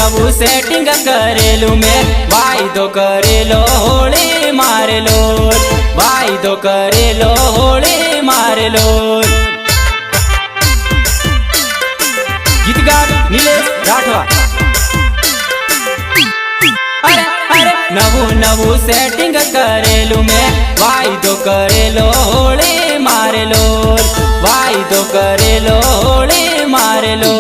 नवू setting करेलू में वायदो करेलो होली मारेलो वायदो करेलो होली मारेलो। गीतकार नीलेश राठवा। अरे अरे नवू सेटिंग करेलू में वायदो करेलो होली मारेलो वायदो करेलो होली मारेलो।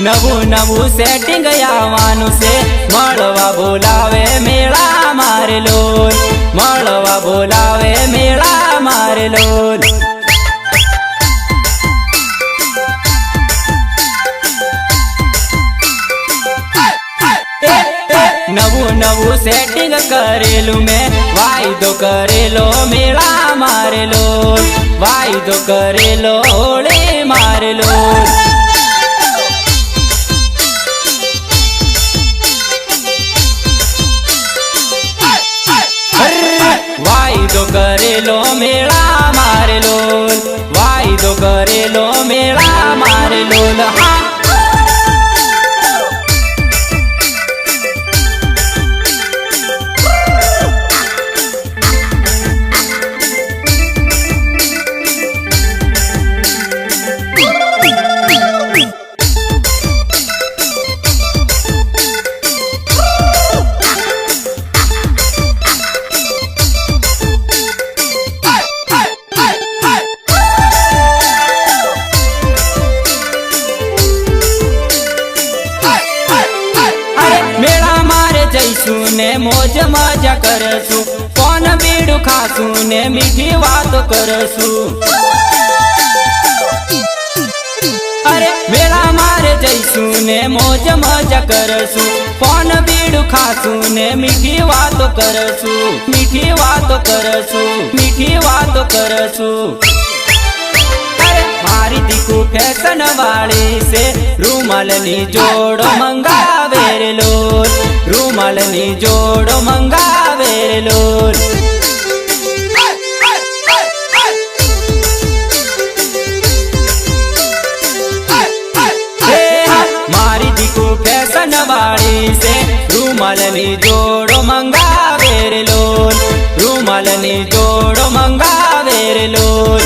नवू सेटिंग आवानु से मळवा बोलावे मेला मारेलो मळवा बोलावे मेला मारेलो। नवू सेटिंग करेलू में वायदो करेलो मेला मारेलो वायदो करेलो होली मारेलो। वायदो करेलो मेला मारेलो वायदो करेलो मेला मारेलो। ने मोज मजा करसु कौन बीड़ू खासू ने मीठी बात करसु। अरे मेला मारे जैसू ने मोज मजा करसु कौन बीड़ू खासू ने मीठी बात करसु मीठी बात करसु मीठी बात करसु। मारी दिखू फैशन वाली से रूमाल नी जोड़ो मंगावे रे लोल रूमाल नी जोड़ो मंगावे रे लोल। मारी दिखू फैशन वाली से रूमाल नी जोड़ो मंगावे रे लोल रूमाल नी जोड़ो मंगावे रे लोल।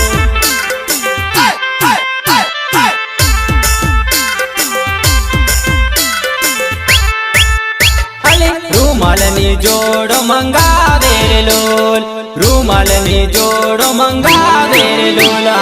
रूमाल नी जोड़ो मंगावे रे लोल रूमाल नी जोड़ो मंगावे रे लोल।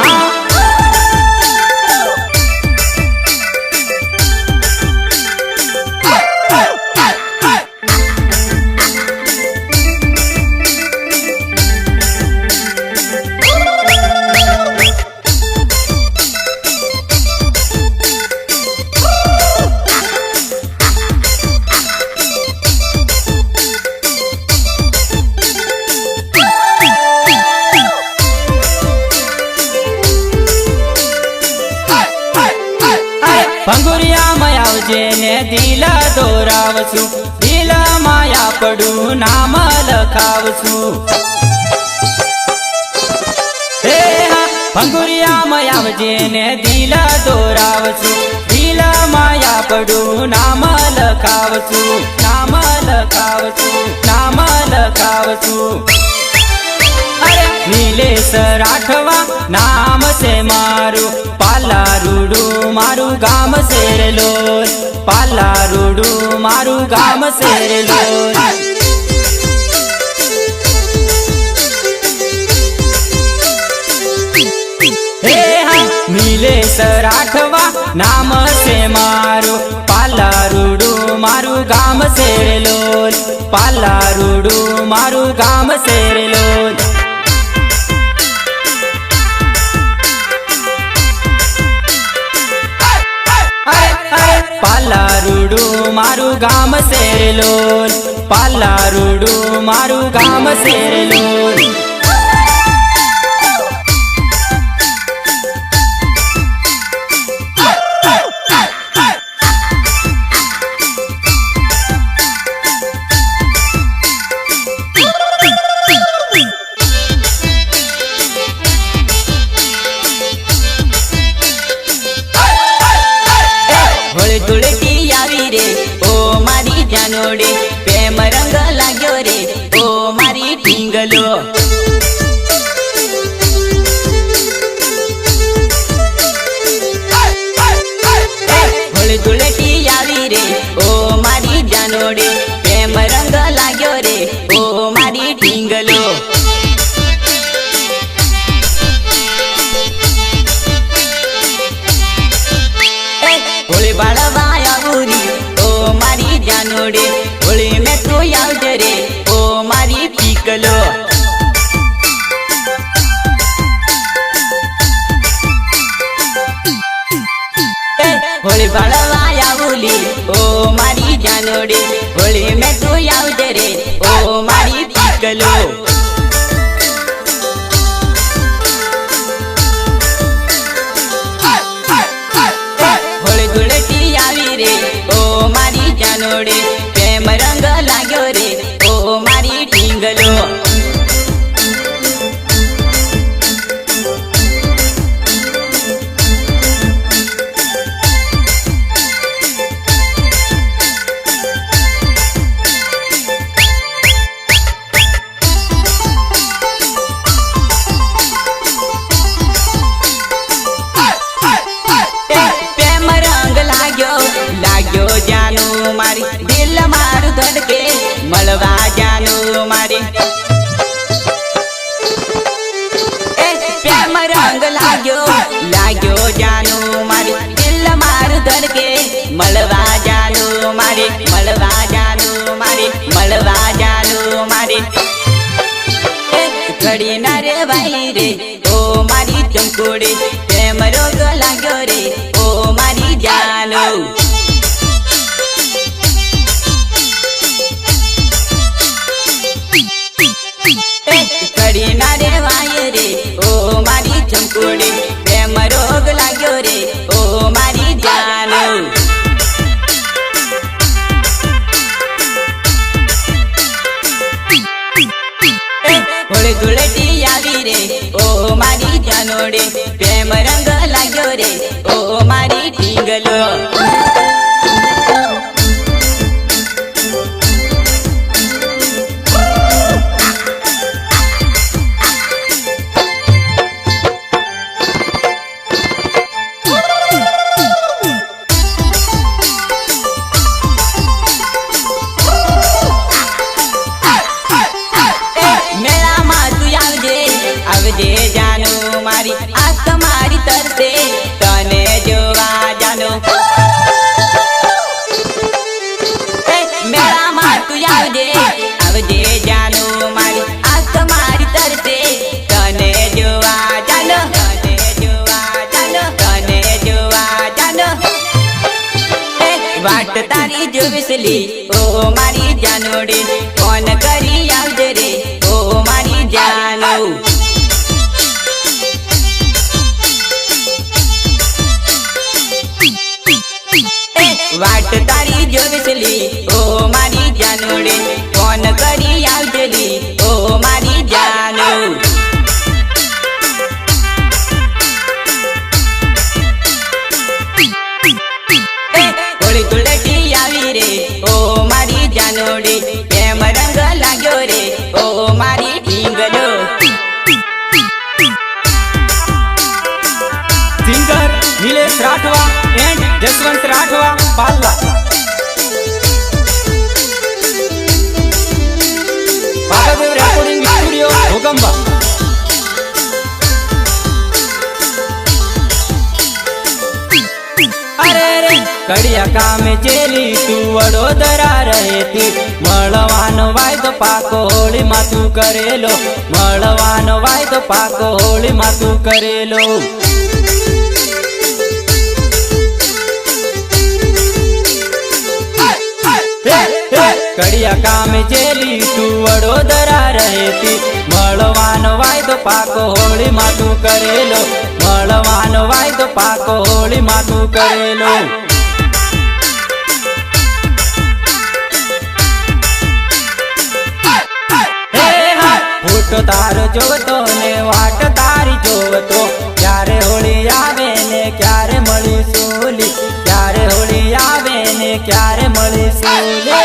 भंगुरिया मायावजे ने दिल दोरावसु दिल माया पड़ू नाम लखावसु। हे भंगुरिया मायावजे ने दिल दोरावसु दिल माया पड़ू नाम लखावसु नाम लखावसु नाम लखावसु। अरे नीलेश राठवा नाम से मारू पाला रूडू मारू गाम से रे लोल पाला रूडू मारू गाम से रे लोल। नीलेश राठवा नाम से मारू पाला रूडू मारू गाम से रे लोल पाला रूडू मारू गाम से रे लोल। पाला रूडू मारू गाम से रे लोल पाला रूडू मारू गाम से रे लोल। जानोड़ी प्रेम रंग लाग्यो रे ओ मारी ढींगलो। होली धुळेटी आवी रे ओ मारी जानोड़ी प्रेम रंग लाग्यो रे ओ मारी ढींगलो। होली बाळवा आवरी ओ मारी जानोड़ी होली में तू आवजे रे ओ मारी पीकलो। होली बाळवा आवली ओ मारी जानोड़ी होली में तू आवजे रे ओ मारी पीकलो। होली धुळेटी आवी रे ओ मारी जानोड़ी प्रेम रंग लाग्यो रे ओ मारी ढींगलो। लाग्यो जानू मारी दिल मारू धड़के मलवा जानू मारी प्रेम रंग लाग्यो जानू मारी दिल मारू धड़के मलवा जानू मारी मलवा जानू मारी मलवा जानू मारी। खड़ी ना रे भाई रे ओ मारी चमकुड़ी प्रेम रोग लाग्यो रे ओ मारी जानू। खड़ी ना रे भाई रे ओ मारी चमकुड़ी प्रेम रोग लाग्यो रे ओ मारी जानू। होली धुळेटी आवी रे ओ मारी जानोड़ी प्रेम रंग लाग्यो रे ओ मारी ढींगलो। आवजे जानू मारी आस मारी तरसे तने जोवा जानू। मेरा माँ तू आवजे जानू मारी आस मारी तरसे तने जोवा जानू तने जोवा जानू तने जोवा जानू। वाट तारी जो बिसली ओ मारी जानोड़ी फोन करी आवजे रे ओ मारी जानू। वाट तारी जो बिसली ओ मारी जानोड़ी फोन करी आवजली ओ मारी जानू। होली धुळेटी आवी रे ओ मारी जानोड़ी प्रेम रंग लाग्यो रे ओ मारी ढींगलो। सिंगर नीलेश राठवा एंड जसवंत राठवा पालवा। Bagadev recording studio Bhogamba. अरे रे कड़िया काम चेली तू वडोदरा रहेती मळवानो वायदो पाको होली मातू करेलो मळवानो वायदो पाको होली मातू करेलो। कड़िया काम चेली तू वडोदरा रहेती मळवानो वायदो पाको होली मातू करेलो मळवानो वायदो पाको होली मातू करेलो। फोटो तारो जोवतो ने वाट तारी जोवतो क्यारे होली आवे ने क्यारे मळी सोली क्यारे होली आवे ने क्यारे मळी सोली।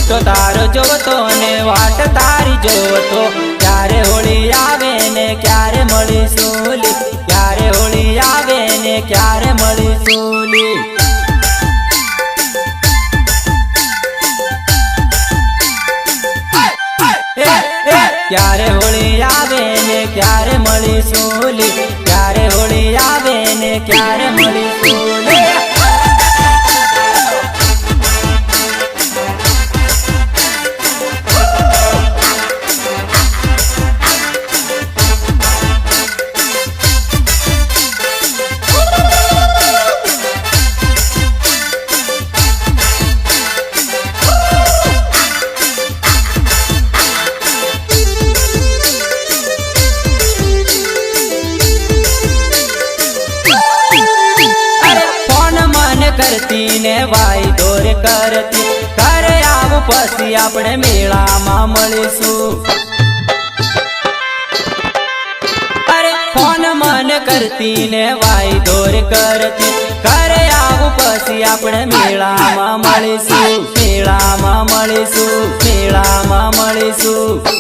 ફોટો તારો જોવતો ને વાટ તારી જોવતો ક્યારે હોળી આવે ને ક્યારે મળીશું લી ક્યારે હોળી આવે ને ક્યારે મળીશું લી ક્યારે હોળી આવે ને ક્યારે મળીશું લી ક્યારે હોળી આવે ને ક્યારે મળીશું લી કરતી ને વાઈ દોર કરતી ઘરે આવું પછી આપણે મેળામાં મળીશું અરે ફોન મન કરતી ને વાઈ દોર કરતી ઘરે આવું પછી આપણે મેળામાં મળીશું મેળામાં મળીશું મેળામાં મળીશું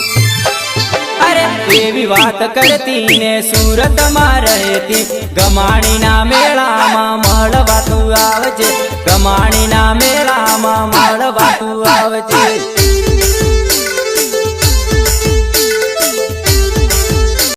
એવી વાત કરતી ને સુરતમાં રહેતી ગમાણીના મેળામાં મળવા તું આવજે ગમાણીના મેળામાં મળવા તું આવજે